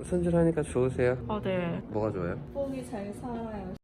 손질하니까 좋으세요? 네. 뭐가 좋아요? 뽕이 잘 살아요.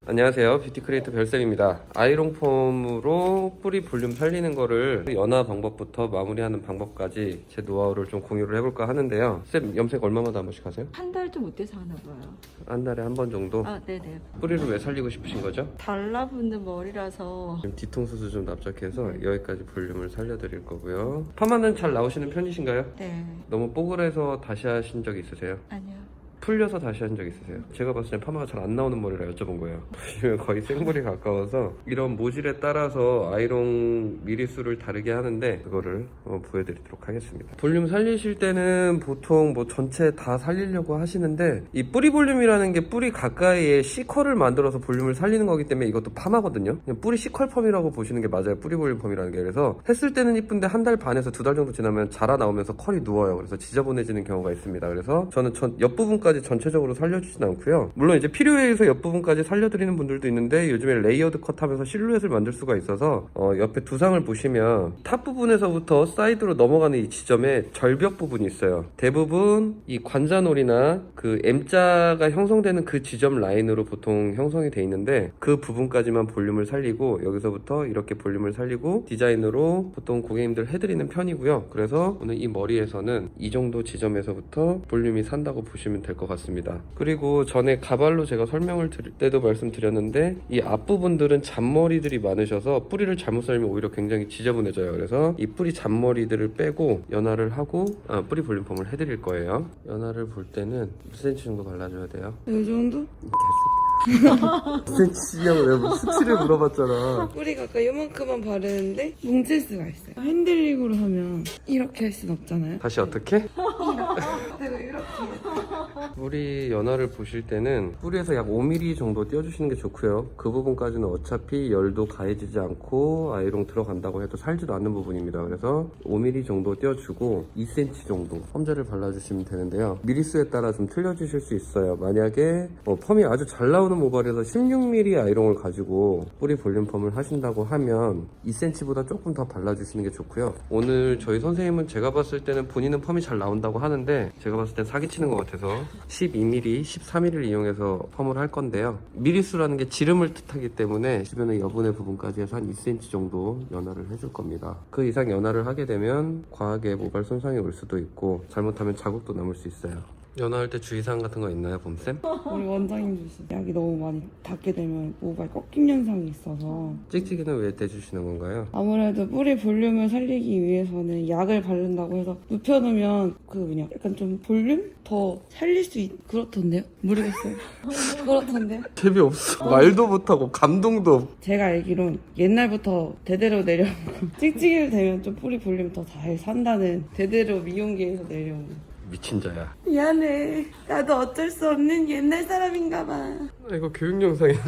안녕하세요, 뷰티 크리에이터 별쌤입니다. 아이롱 폼으로 뿌리 볼륨 살리는 거를 연화 방법부터 마무리하는 방법까지 제 노하우를 좀 공유를 해볼까 하는데요. 쌤, 염색 얼마마다 한 번씩 하세요? 한 달도 못 돼서 하나 봐요. 한 달에 한 번 정도? 네네. 뿌리를 왜 살리고 싶으신 거죠? 달라붙는 머리라서. 지금 뒤통수도 좀 납작해서 여기까지 볼륨을 살려드릴 거고요. 파마는 잘 나오시는 편이신가요? 네. 너무 뽀글해서 다시 하신 적 있으세요? 아니요. 풀려서 다시 하신 적 있으세요? 제가 봤을 때 파마가 잘 안 나오는 머리라 여쭤본 거예요. 보시면 거의 생머리 가까워서 이런 모질에 따라서 아이롱 미리수를 다르게 하는데 그거를 보여드리도록 하겠습니다. 볼륨 살리실 때는 보통 뭐 전체 다 살리려고 하시는데 이 뿌리 볼륨이라는 게 뿌리 가까이에 C컬을 만들어서 볼륨을 살리는 거기 때문에 이것도 파마거든요. 그냥 뿌리 C컬 펌이라고 보시는 게 맞아요. 뿌리 볼륨 펌이라는 게. 그래서 했을 때는 이쁜데 한 달 반에서 두 달 정도 지나면 자라 나오면서 컬이 누워요. 그래서 지저분해지는 경우가 있습니다. 그래서 저는 옆부분까지 전체적으로 살려주진 않고요. 물론 이제 필요에 의해서 옆부분까지 살려드리는 분들도 있는데 요즘에 레이어드 컷하면서 실루엣을 만들 수가 있어서 옆에 두상을 보시면 탑 부분에서부터 사이드로 넘어가는 이 지점에 절벽 부분이 있어요. 대부분 이 관자놀이나 그 M자가 형성되는 그 지점 라인으로 보통 형성이 돼 있는데 그 부분까지만 볼륨을 살리고 여기서부터 이렇게 볼륨을 살리고 디자인으로 보통 고객님들 해드리는 편이고요. 그래서 오늘 이 머리에서는 이 정도 지점에서부터 볼륨이 산다고 보시면 될 것 같습니다. 그리고 전에 가발로 제가 설명을 드릴 때도 말씀드렸는데 이 앞부분들은 잔머리들이 많으셔서 뿌리를 잘못 썰면 오히려 굉장히 지저분해져요. 그래서 이 뿌리 잔머리들을 빼고 연화를 하고 뿌리 볼륨 펌을 해드릴 거예요. 연화를 볼 때는 몇 cm 정도 발라줘야 돼요? 이 정도? 몇 cm냐고 내가 수치를 물어봤잖아. 뿌리가 아까 요만큼만 바르는데 뭉칠 수가 있어요. 핸들링으로 하면 이렇게 할 순 없잖아요. 다시 어떻게? 내가 이렇게. 뿌리 연화를 보실 때는 뿌리에서 약 5mm 정도 띄워주시는 게 좋고요. 그 부분까지는 어차피 열도 가해지지 않고 아이롱 들어간다고 해도 살지도 않는 부분입니다. 그래서 5mm 정도 띄워주고 2cm 정도 펌제를 발라주시면 되는데요. 미리수에 따라 좀 틀려지실 수 있어요. 만약에 펌이 아주 잘 나오는 모발에서 16mm 아이롱을 가지고 뿌리 볼륨 펌을 하신다고 하면 2cm보다 조금 더 발라주시는 게 좋고요. 오늘 저희 선생님은 제가 봤을 때는 본인은 펌이 잘 나온다고 하는데 제가 봤을 땐 사기치는 것 같아서 12mm, 13mm를 이용해서 펌을 할 건데요. 미리수라는 게 지름을 뜻하기 때문에 주변의 여분의 부분까지 해서 한 2cm 정도 연화를 해줄 겁니다. 그 이상 연화를 하게 되면 과하게 모발 손상이 올 수도 있고 잘못하면 자국도 남을 수 있어요. 연화할 때 주의사항 같은 거 있나요, 봄쌤? 우리 원장님 주신 약이 너무 많이 닿게 되면 모발 꺾임 현상이 있어서 찍찍이는 왜 떼주시는 건가요? 아무래도 뿌리 볼륨을 살리기 위해서는 약을 바른다고 해서 눕혀놓으면 약간 좀 볼륨? 더 살릴 수 그렇던데요? 모르겠어요. 그렇던데요? 재미없어. 말도 못하고 감동도 없고. 제가 알기론 옛날부터 대대로 내려오고 찍찍이를 대면 좀 뿌리 볼륨 더 잘 산다는 대대로 미용계에서 내려오는 미친 자야. 미안해. 나도 어쩔 수 없는 옛날 사람인가 봐. 이거 교육 영상인데.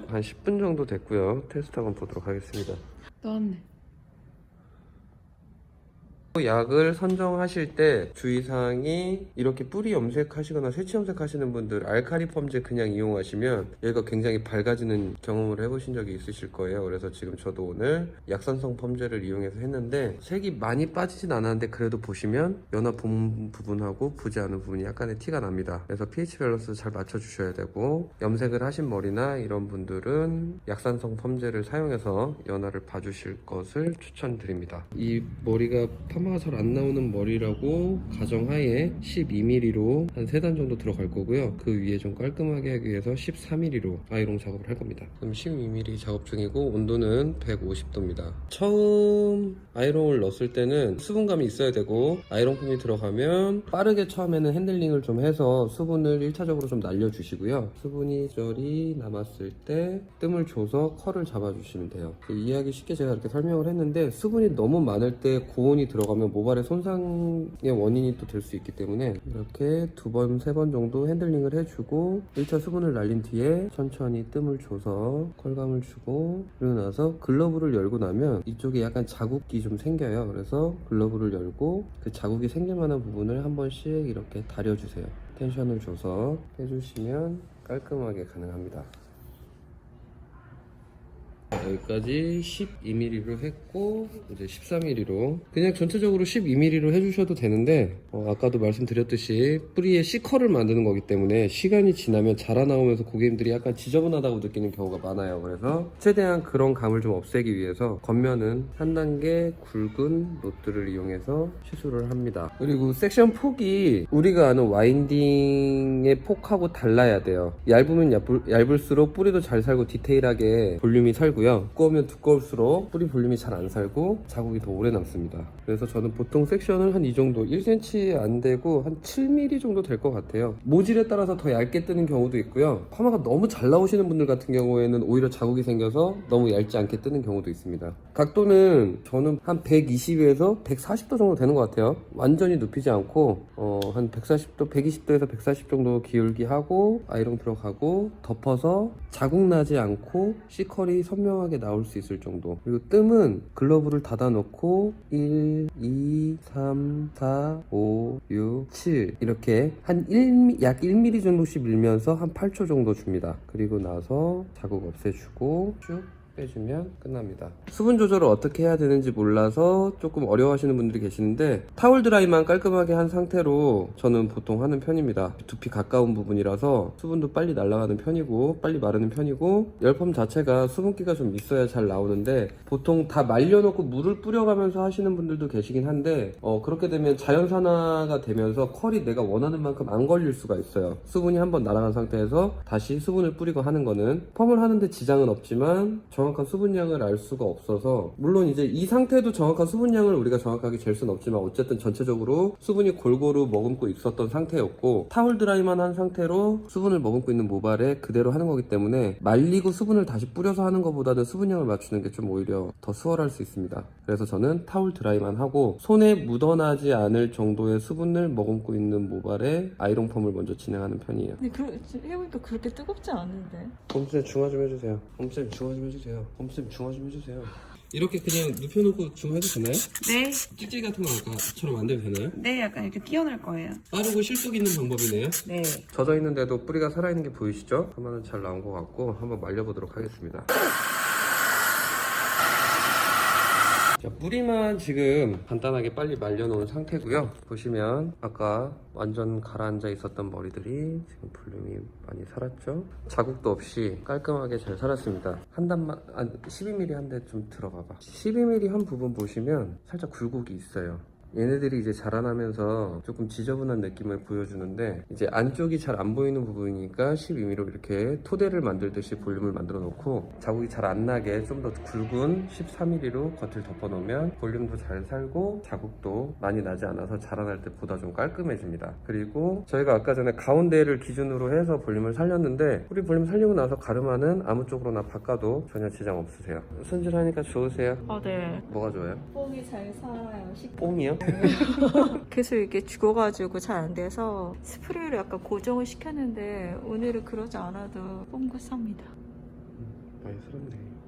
한 10분 정도 됐고요. 테스트 한번 보도록 하겠습니다. 나왔네. 약을 선정하실 때 주의사항이 이렇게 뿌리 염색하시거나 새치 염색하시는 분들 알카리 펌제 그냥 이용하시면 얘가 굉장히 밝아지는 경험을 해보신 적이 있으실 거예요. 그래서 지금 저도 오늘 약산성 펌제를 이용해서 했는데 색이 많이 빠지진 않았는데 그래도 보시면 연화 본 부분하고 부지 않은 부분이 약간의 티가 납니다. 그래서 pH 밸런스 잘 맞춰주셔야 되고 염색을 하신 머리나 이런 분들은 약산성 펌제를 사용해서 연화를 봐주실 것을 추천드립니다. 이 머리가 파마가 잘 안 나오는 머리라고 가정하에 12mm로 한 3단 정도 들어갈 거고요. 그 위에 좀 깔끔하게 하기 위해서 13mm로 아이롱 작업을 할 겁니다. 그럼 12mm 작업 중이고 온도는 150도입니다. 처음 아이롱을 넣었을 때는 수분감이 있어야 되고 아이롱 폼이 들어가면 빠르게 처음에는 핸들링을 좀 해서 수분을 1차적으로 좀 날려주시고요. 수분이 절이 남았을 때 뜸을 줘서 컬을 잡아주시면 돼요. 이해하기 쉽게 제가 이렇게 설명을 했는데 수분이 너무 많을 때 고온이 들어가면 모발의 손상의 원인이 또 될 수 있기 때문에 이렇게 2번, 3번 정도 핸들링을 해주고 1차 수분을 날린 뒤에 천천히 뜸을 줘서 컬감을 주고 그리고 나서 글러브를 열고 나면 이쪽에 약간 자국이 좀 생겨요. 그래서 글러브를 열고 그 자국이 생길 만한 부분을 한 번씩 이렇게 다려주세요. 텐션을 줘서 해주시면 깔끔하게 가능합니다. 여기까지 12mm로 했고 이제 13mm로 그냥 전체적으로 12mm로 해주셔도 되는데 아까도 말씀드렸듯이 뿌리에 C컬을 만드는 거기 때문에 시간이 지나면 자라나오면서 고객님들이 약간 지저분하다고 느끼는 경우가 많아요. 그래서 최대한 그런 감을 좀 없애기 위해서 겉면은 한 단계 굵은 노트를 이용해서 시술을 합니다. 그리고 섹션 폭이 우리가 아는 와인딩의 폭하고 달라야 돼요. 얇으면 얇을수록 뿌리도 잘 살고 디테일하게 볼륨이 살고요. 두꺼우면 두꺼울수록 뿌리 볼륨이 잘 안 살고 자국이 더 오래 남습니다. 그래서 저는 보통 섹션을 한 이 정도 1cm 안 되고 한 7mm 정도 될 것 같아요. 모질에 따라서 더 얇게 뜨는 경우도 있고요. 파마가 너무 잘 나오시는 분들 같은 경우에는 오히려 자국이 생겨서 너무 얇지 않게 뜨는 경우도 있습니다. 각도는 저는 한 120에서 140도 정도 되는 것 같아요. 완전히 눕히지 않고 한 140도, 120도에서 140 정도 기울기 하고 아이롱 들어가고 덮어서 자국 나지 않고 C컬이 선명하게 나올 수 있을 정도. 그리고 뜸은 글러브를 닫아 놓고 1, 2, 3, 4, 5, 6, 7 이렇게 한 약 1mm 정도씩 밀면서 한 8초 정도 줍니다. 그리고 나서 자국 없애주고 쭉 빼주면 끝납니다. 수분 조절을 어떻게 해야 되는지 몰라서 조금 어려워하시는 분들이 계시는데 타월 드라이만 깔끔하게 한 상태로 저는 보통 하는 편입니다. 두피 가까운 부분이라서 수분도 빨리 날아가는 편이고 빨리 마르는 편이고 열펌 자체가 수분기가 좀 있어야 잘 나오는데 보통 다 말려놓고 물을 뿌려가면서 하시는 분들도 계시긴 한데 그렇게 되면 자연산화가 되면서 컬이 내가 원하는 만큼 안 걸릴 수가 있어요. 수분이 한번 날아간 상태에서 다시 수분을 뿌리고 하는 거는 펌을 하는데 지장은 없지만 정확한 수분량을 알 수가 없어서 물론 이제 이 상태도 정확한 수분량을 우리가 정확하게 잴 수는 없지만 어쨌든 전체적으로 수분이 골고루 머금고 있었던 상태였고 타월 드라이만 한 상태로 수분을 머금고 있는 모발에 그대로 하는 거기 때문에 말리고 수분을 다시 뿌려서 하는 것보다는 수분량을 맞추는 게 좀 오히려 더 수월할 수 있습니다. 그래서 저는 타월 드라이만 하고 손에 묻어나지 않을 정도의 수분을 머금고 있는 모발에 아이롱 펌을 먼저 진행하는 편이에요. 근데 해보니까 그렇게 뜨겁지 않은데. 봄쌤 중화 좀 해주세요. 봄쌤 중화 좀 해주세요. 봄쌤 중화 좀 해주세요. 이렇게 그냥 눕혀놓고 중화해도 되나요? 네. 찌질 같은 거 아까처럼 만들면 되나요? 네, 약간 이렇게 띄어낼 거예요. 빠르고 실속 있는 방법이네요. 네. 젖어 있는데도 뿌리가 살아있는 게 보이시죠? 하면은 잘 나온 것 같고 한번 말려보도록 하겠습니다. 자, 뿌리만 지금 간단하게 빨리 말려놓은 상태고요. 보시면 아까 완전 가라앉아 있었던 머리들이 지금 볼륨이 많이 살았죠. 자국도 없이 깔끔하게 잘 살았습니다. 한 단만 12mm 한 대 좀 들어가봐. 12mm 한 부분 보시면 살짝 굴곡이 있어요. 얘네들이 이제 자라나면서 조금 지저분한 느낌을 보여주는데 이제 안쪽이 잘 안 보이는 부분이니까 12mm로 이렇게 토대를 만들듯이 볼륨을 만들어 놓고 자국이 잘 안 나게 좀 더 굵은 13mm로 겉을 덮어 놓으면 볼륨도 잘 살고 자국도 많이 나지 않아서 자라날 때보다 좀 깔끔해집니다. 그리고 저희가 아까 전에 가운데를 기준으로 해서 볼륨을 살렸는데 우리 볼륨 살리고 나서 가르마는 아무 쪽으로나 바꿔도 전혀 지장 없으세요. 손질하니까 좋으세요? 네. 뭐가 좋아요? 뽕이 잘 살아요. 뽕이요? 계속 이렇게 죽어가지고 잘 안 돼서 스프레이로 약간 고정을 시켰는데 오늘은 그러지 않아도 뽕긋 삽니다. 많이 살았네.